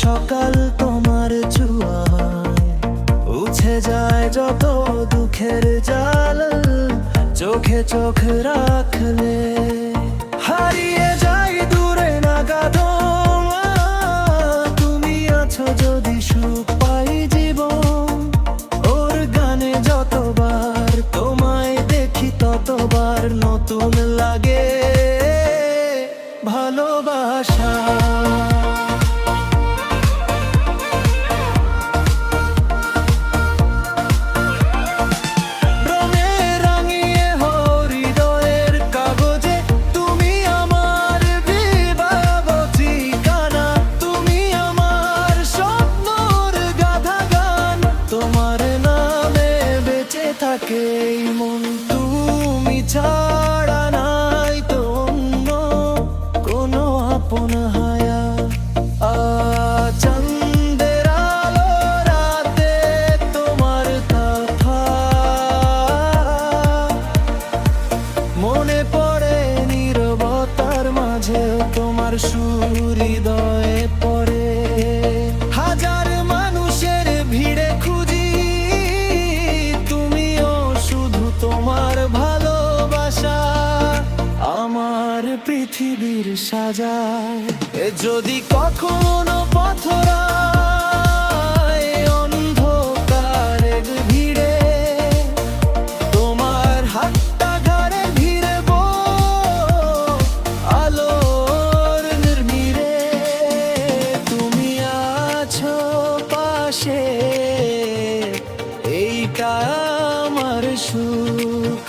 সকাল তোমার ছোঁয়ায় মুছে যায় যত দুঃখের জাল, চোখে চোখ রাখলে হারিয়ে যাই দূরে নাগাদ। তুমি আছো যদি সুখ পাই জীবন, ওর গানে যতবার তোমায় দেখি ততবার নতুন লাগে ভালোবাসা। এই মন তুমি ছাড়া নাই তো অন্য কোনো আপন হায়া। চাঁদের আলো রাতে তোমার কথা মনে পড়ে, নীরবতার মাঝেও তোমার সুর হৃদয়ে পড়ে। হাজার মানুষের ভিড়ে খুঁজি তোমার ভালোবাসা আমার পৃথিবীর সাজায়। যদি কখনো পথরায় অন্ধকারের ভিড়ে তোমার হাতটা ঘাড়ে ভিড়ব আলোর নির্মিরে, তুমি আছো পাশে এইটা আমার সুখ।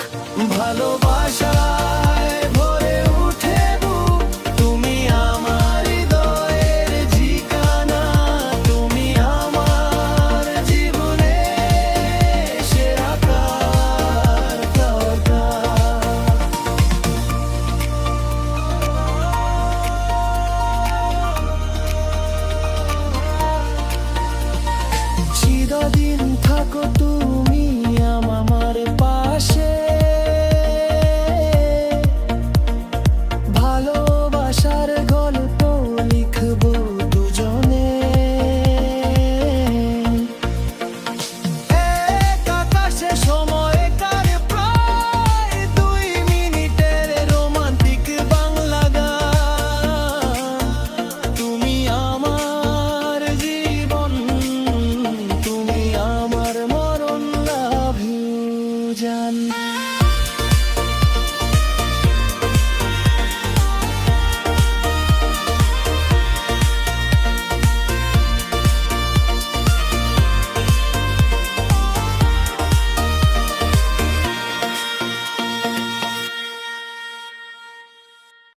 ভালোবাসায় ভরে উঠে বুক, তুমি আমার হৃদয়ের ঠিকানা, তুমি আমার জীবনে সেরা কথা। চিরদিন থাকো তুমি